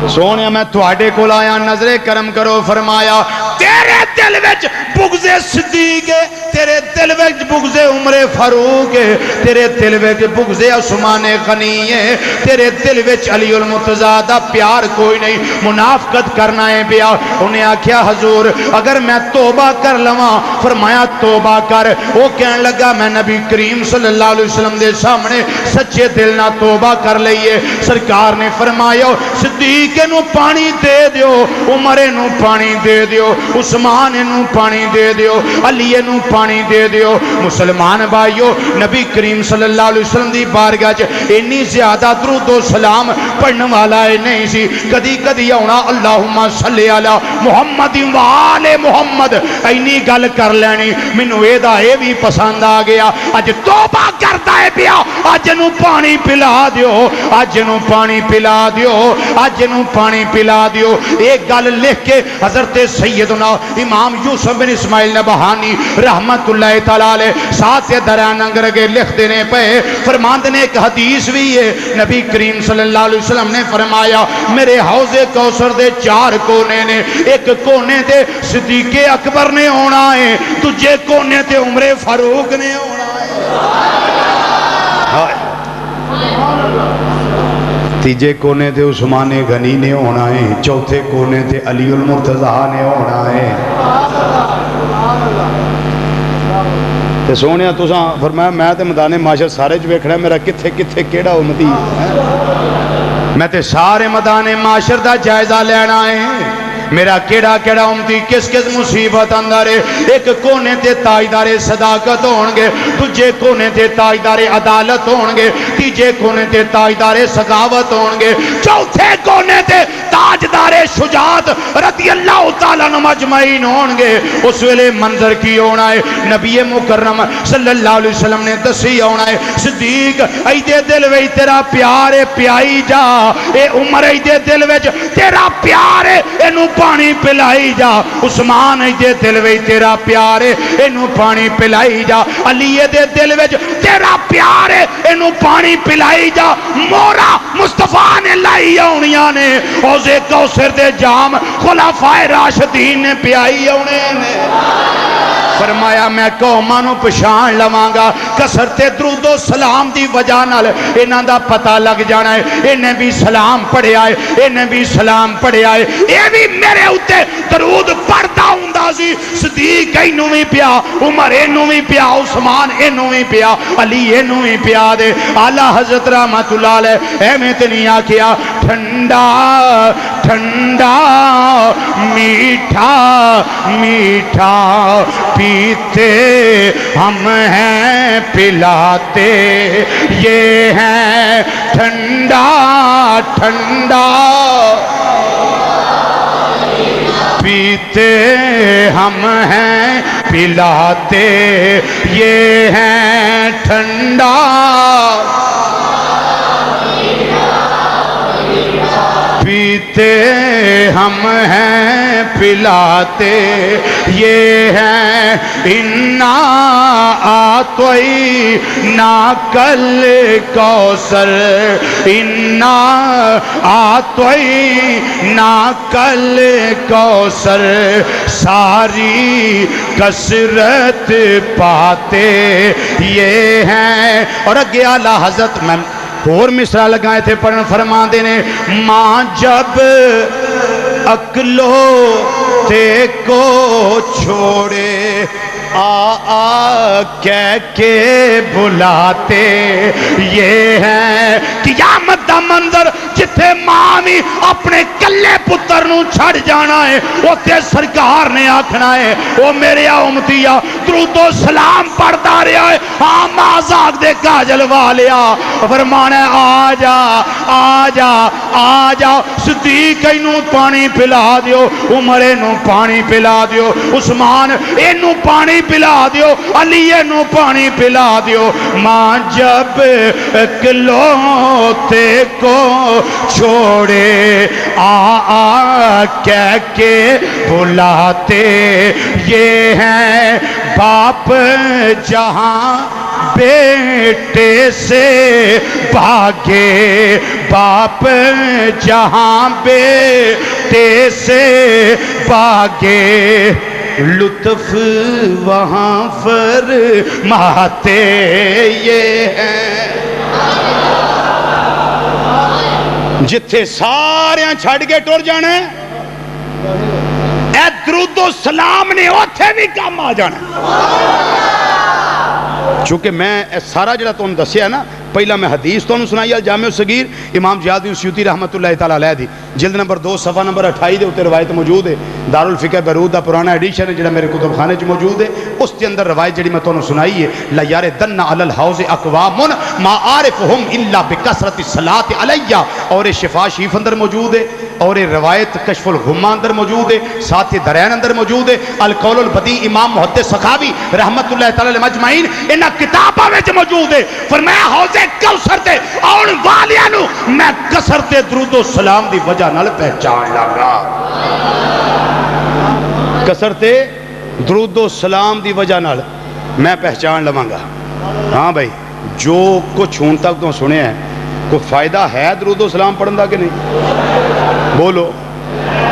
سونیا میں تواڈے کول آیا نظر کرم کرو فرمایا تیرے دل وچ بغض صدیق ہے تیرے دل وچ بغض عمر فاروق ہے تیرے دل وچ بغض عثمان غنی ہے تیرے دل وچ علی المرتضیٰ دا پیار کوئی نہیں منافقت کرنا ہے بیا انہیں آکھیا حضور اگر میں توبہ کر لواں فرمایا توبہ کر وہ کہنے لگا میں نبی کریم صلی اللہ علیہ وسلم دے سامنے سچے دل نہ توبہ کر لئیے سرکار نے فرمایا صدیق نو پانی دے دیو عمر نو پانی دے دیو عثمان نو پانی دے دیو علی نو پانی دے دیو مسلمان بھائیو نبی کریم صلی اللہ علیہ وسلم دی بارگاہ چ اتنی زیادہ درود و سلام پڑھنے والا ہے نہیں سی کدی کدی آنا اللہم صلی علی محمد و آل محمد اینی گل کر لینی مینوں اے دا اے بھی پسند آ گیا اج توبہ کردا ہے پیا اج نو پانی پلا دیو اج نو پانی پلا دیو اج نو پانی پلا دیو ایک گل لکھ کے حضرت سیدنا امام یوسف بن اسماعیل نبہانی رحمت اللہ تعالیٰ علیہ ساتھ دران انگرگے لکھ دینے پہ فرماند نے ایک حدیث بھی ہے نبی کریم صلی اللہ علیہ وسلم نے فرمایا میرے حوض کوثر دے 4 کونے نے ایک کونے تے صدیق اکبر نے ہونا ہے تجھے کونے تے عمر فاروق نے ہونا ہے تیجے کونے تے عثمان غنی نے ہونا ہے، چوتھے کونے تے علی المرتضیٰ نے ہونا ہے۔ تے سونیا تساں فرمایا میں تے میدان معاشر سارے جو ویکھنا میرا کتھے کتھے کیڑا امتی ہے، میں تے سارے میدان معاشر دا جائزہ لینا ہے، میرا کیڑا کیڑا امتی کس کس مصیبت اندر ہے۔ ایک کونے تے تاجدار صداقت ہونگے، دوجے کونے تے تاجدار عدالت ہونگے، تیجے کونے تے تاجدار سخاوت ہونگے، چوتھے کونے تے تاجدار شجاعت رضی اللہ تعالیٰ عنہ مجمعین ہونگے۔ اس ویلے منظر کی ہونا ہے، نبی مکرم صلی اللہ علیہ وسلم نے دسی ہونا ہے، صدیق ایدے دل وی تیرا پیار پیائی جا، اے عمر ایدے دل وی تیرا پیار اینو پانی پلائی جا، عثمان ایدے دل وی تیرا پیار اینو پانی پلائی جا، علی دے دل وی تیرا پیار اینو پانی پلائی جا، مورا مصطفیٰ نے لائی اونیاں نے، حوضے کوثر دے جام خلفائے راشدین نے پیائی اونے نے۔ فرمایا میں قومانو پشان لوانگا، کسرتے درود و سلام دی وجہ نال انہاں دا پتہ لگ جانا ہے، انہیں بھی سلام پڑھے آئے، انہیں بھی سلام پڑھے آئے، یہ بھی میرے ہوتے درود پڑھتا ہوندا سی، صدیق اینو بھی پیا، عمر اینو بھی پیا، عثمان اینو بھی پیا، علی اینو بھی پیا دے۔ اعلیٰ حضرت رحمت اللہ علیہ احمد نے کیا ٹھنڈا ٹھنڈا میٹھا میٹھا پیتے ہم ہیں پلاتے یہ ہیں ٹھنڈا ٹھنڈا پیتے ہم ہیں پلاتے یہ ہیں ٹھنڈا پیتے ہم ہیں پلاتے یہ ہیں انا آتوئی نا کل کوثر انا آتوئی نا کل کوثر ساری کثرت پاتے یہ ہیں۔ اور اگے اعلیٰ حضرت میں اور مصرع لگائے تھے پڑھن فرما دینے ماں جب اکلو تے کو چھوڑے آ کہہ کے بلاتے یہ ہے قیامت دا منظر جتھے ماں بھی اپنے کلے پتر نو چھڑ جانا ہے اوتے سرکار نے آکھنا ہے او میرے امتیا درود و سلام پڑھتا رہا ہے آم آزاق دے کاجل والیا فرمانا ہے آ جا آ جا آ جا صدیق اینو پانی پلا دیو عمر اینو پانی پلا دیو عثمان اینو پانی پلا دیو علی اینو پانی پلا دیو ماں جب کلوتے کو چھوڑے آ کہہ کے بلاتے یہ ہیں باپ جہاں بیٹے سے بھاگے باپ جہاں بیٹے سے بھاگے لطف وہاں فرماتے یہ ہیں جتھے سارے چھڑ کے ٹر جانا ہے اے درود و سلام نے اوتھے بھی کام آ جانا چونکہ میں سارا جڑا تو دسیا نا پہلا میں حدیث تو سنائی الجامع الصغیر امام جلال الدین سیوطی رحمت اللہ تعالیٰ علیہ دی جلد نمبر 2 صفحہ نمبر 28 دے اتنے روایت موجود ہے دارالفقہ بیروت دا پرانا ایڈیشن ہے جڑا میرے کتب خانے چ موجود ہے اس کے اندر روایت جڑی میں تو سنائی ہے لا یار دن علی الحوض اقوام ما عارفهم الا بکثرت الصلاۃ علیہ اور شفا شریف اندر موجود ہے اور روایت کشف الغمہ اندر موجود ہے ساتھ درین اندر موجود ہے القول البدیع امام محدث سخاوی رحمت اللہ تعالی علیہ مجمعین ان کتاباں وچ موجود ہے فرمایا حوض کوثر تے آن والیاں نو میں کثرت درود و سلام دی وجہ نال پہچان لگا کثرت درود و سلام دی وجہ نال میں پہچان لواں گا ہاں بھائی جو کچھ ہون تک تو سنے ہیں کوئی فائدہ ہے درود و سلام پڑھن دا کہ نہیں بولو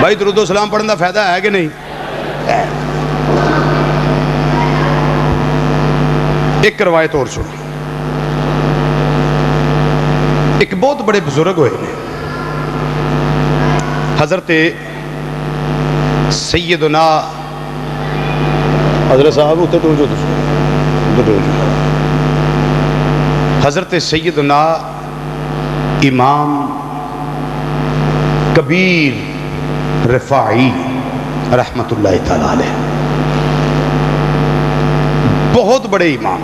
بھائی درود و سلام پڑھن دا فائدہ ہے کہ نہیں ایک روایت اور سنو. ایک بہت بڑے بزرگ ہوئے نے حضرت سیدنا حضرت صاحب اتنے ٹور جو حضرت سیدنا امام کبیر رفاعی رحمت اللہ تعالی علیہ، بہت بڑے امام،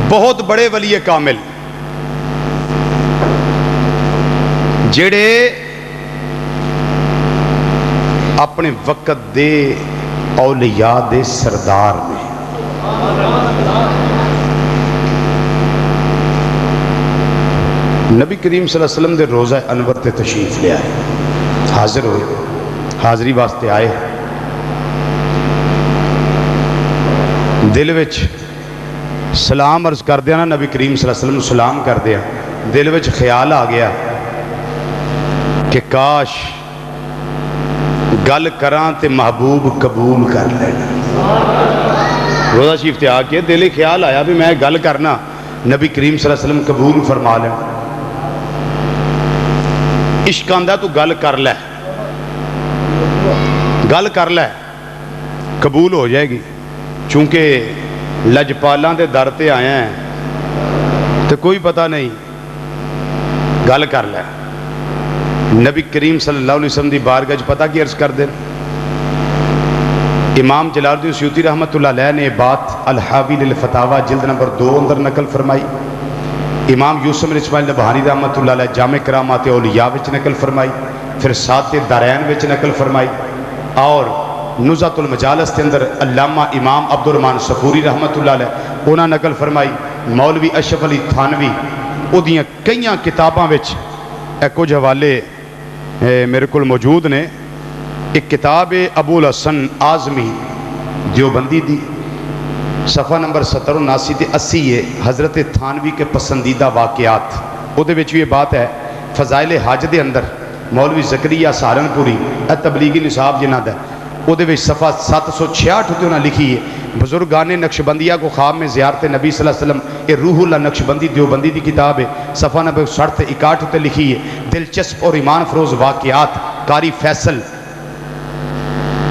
بہت بڑے ولی کامل، جڑے اپنے وقت دے اولیاء دے سردار میں. نبی کریم صلی اللہ علیہ وسلم دے روزہ انور تے تشریف لے آئے، حاضر ہوئے، حاضری واسطے آئے. دل وچ سلام عرض کر دیا نا، نبی کریم صلی اللہ علیہ وسلم سلام کر دیا، دل وچ خیال آ گیا کہ کاش گل کران تے محبوب قبول کر لینا. روزہ شریف تے آ کے دل خیال آیا بھی میں گل کرنا، نبی کریم صلی اللہ علیہ وسلم قبول فرما لیں. عشق آندا تو گل کر لے، گل کر لے، قبول ہو جائے گی. چونکہ لجپالاں دے در تے آیا ہیں تو کوئی پتہ نہیں، گل کر لے. نبی کریم صلی اللہ علیہ وسلم دی بارگاہ وچ پتہ کی عرض کر دے. امام جلال الدین سیوطی رحمت اللہ علیہ نے بات الحاوی للفتاوی جلد نمبر 2 اندر نقل فرمائی. امام یوسف بن اسماعیل نبہانی رحمت اللہ علیہ جامع کرامات اولیاء وچ نقل فرمائی، پھر سات دارین وچ نقل فرمائی، اور نزہۃ المجالس کے اندر علامہ امام عبد الرحمن صفوری رحمت اللہ علیہ انہاں نقل فرمائی. مولوی اشرف علی تھانوی او دیاں کئیاں کتاباں وچ کچھ حوالے میرے کو موجود نے. ایک کتاب ابو الحسن اعظمی دیوبندی دی، صفحہ نمبر 70-79 تے 80 ہے، حضرت تھانوی کے پسندیدہ واقعات. او دے وچ یہ بات ہے فضائل حج دے اندر مولوی زکریا سہارنپوری تبلیغی نصاب جنہاں دا، او دے وچ صفحہ 766 تے انہاں لکھی ہے بزرگان نقشبندیہ کو خواب میں زیارت نبی صلی اللہ علیہ وسلم. یہ روح اللہ نقشبندی دیوبندی دی کتاب ہے، صفحہ نمبر 60-61 تے لکھی ہے دلچسپ اور ایمان فروز واقعات. قاری فیصل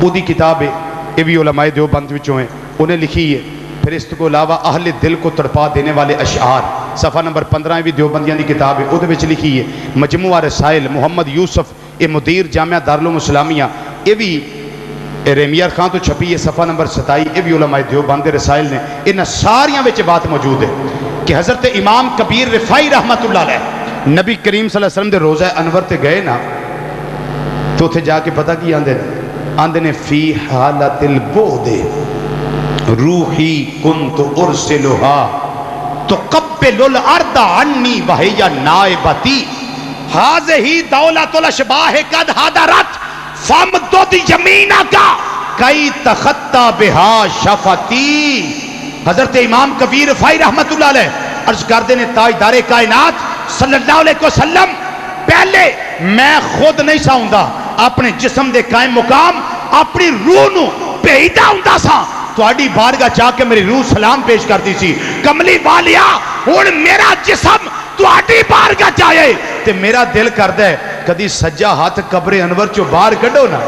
او دی کتاب ہے، یہ بھی علماء دیوبند وچوں ہیں، انہیں لکھی ہے. پھر اس کو علاوہ اہل دل کو تڑپا دینے والے اشعار، صفحہ نمبر 15 بھی دیوبندیاں دی کتاب ہے، او دے وچ لکھی ہے. مجموعہ رسائل محمد یوسف اے مدیر جامعہ دارالعلوم اسلامیہ، یہ بھی ریمیار خان تو چھپی ہے، صفحہ نمبر 27، یہ بھی علماء دیوبند دے رسائل نے. ان ساریاں وچ بات موجود ہے کہ حضرت امام کبیر رفاعی رحمت اللہ علیہ نبی کریم صلی اللہ علیہ وسلم دے روزہ انور تے گئے نا، تو اتھے جا کے پتہ کی آندے نے فی حالت البعد روحی کنت ارسلها تقبل الارض عنی وہی نائبتی ہذہ دولت الاشباح قد حضرت فامدد یمینک کئی تخطی بہا شفتی. حضرت امام کبیر رفاعی رحمت اللہ علیہ عرض کردے نے تاجدار کائنات صلی اللہ علیہ وسلم، پہلے میں خود نہیں سا ہوندا، اپنے جسم دے قائم مقام اپنی روح نو بھیجدا ہوندا سا، تہاڈی بارگاہ جا کے میری روح سلام پیش کرتی سی. کملی والیا ہن میرا جسم تہاڈی بارگاہ جائے تے میرا دل کردا ہے کدی سجا ہاتھ قبر انور چو باہر کڈو نا.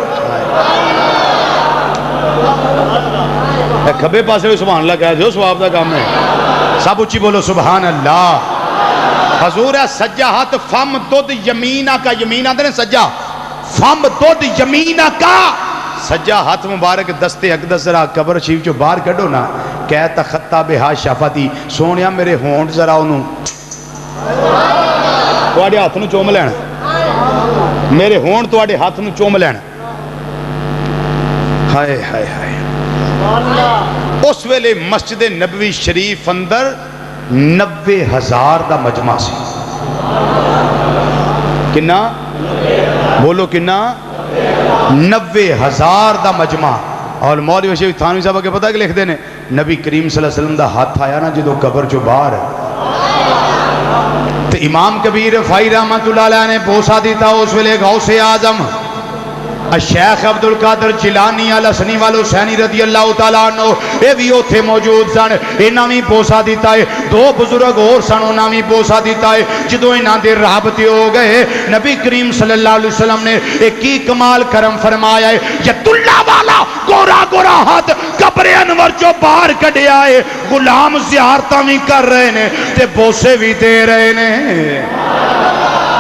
کھبے پاسے بھی سبحان اللہ کہہ دیو، ثواب دا کام ہے. سب اچھی بولو سبحان اللہ. حضور ہے سجا ہاتھ فم دود یمینہ کا، یمینہ دے سجا فم دود یمینہ کا، سجا ہاتھ مبارک دستے اقدس ذرا قبر شریف چو باہر کڈو نا. کہتا خطہ بہا شفاتی، سونیا میرے ہونٹ ذرا انہوں تواڈے ہاتھ نو چوم لینا، میرے ہون تواڈے ہاتھ نو چوم لینا. ہائے ہائے ہائے. اس ویلے مسجد نبوی شریف اندر 90,000 دا مجمع سی. کنا بولو کنا 90,000 دا مجمع. اور مولوی شریف تھانوی صاحب کے پتہ کہ لکھ دینے نبی کریم صلی اللہ علیہ وسلم دا ہاتھ آیا نا جدو قبر چو باہر تو امام کبیر رفاعی رحمت اللہ علیہ نے بوسا دیتا اس ویلے غوث اعظم شیخ عبد القادر جیلانی الحسنی وال حسینی رضی اللہ تعالیٰ عنہ اے بھی اوتھے موجود سن انہاں بھی بوسا دیتا ہے دو بزرگ اور سن انہاں بھی بوسا دیتا ہے جدوں انہاں دے رابطے ہو گئے نبی کریم صلی اللہ علیہ وسلم نے ایک کی کمال کرم فرمایا ہے ید اللہ والا گورا گورا ہاتھ قبر انور جو باہر کڈیا ہے غلام زیارتاں بھی کر رہے نے تے بوسے بھی دے رہے نے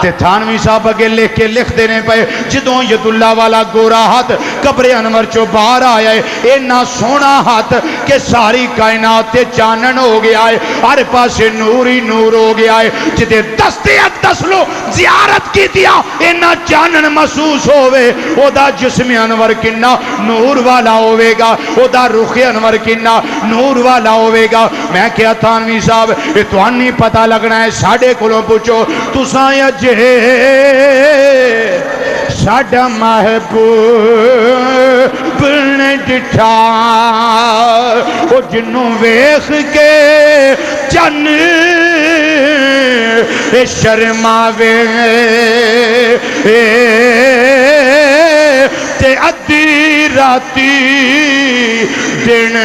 تے تھانوی صاحب اگے لکھ کے لکھ دینے پے جدوں ید اللہ والا گورا ہاتھ قبر انور چو باہر آیا ہے اینا سونا ہاتھ کہ ساری کائنات تے چانن ہو گیا ہے ہر پاسے نور ہی نور ہو گیا ہے جدے دستے اقدس لو زیارت کی دیا اینا چانن محسوس ہوئے او دا جسم انور کننا نور والا ہوئے گا او دا رخ انور کننا نور والا ہوئے گا میں کیا تھانوی صاحب یہ تو نہیں پتہ لگنا ہے ساڑھے کلوں پوچھو تو سایہ ساڑھا محبوب نے ڈٹھا او جنوں ویخ کے چن شرماوے تے ادھی راتی دن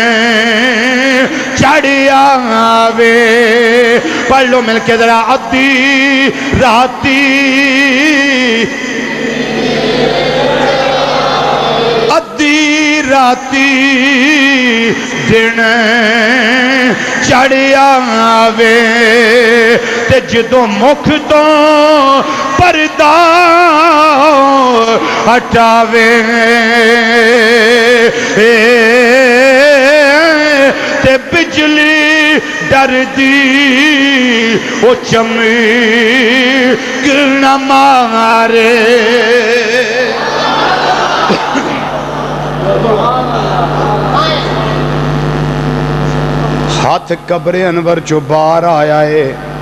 چڑھیا آوے پڑھ لو مل کے ذرا ادھی راتی ادھی راتی دن چڑھیا آوے تے جدوں مکھ تو پردہ ہٹاوے تے بجلی ڈر دی او چمک نہ مارے ہاتھ قبر انور چو باہر آیا ہے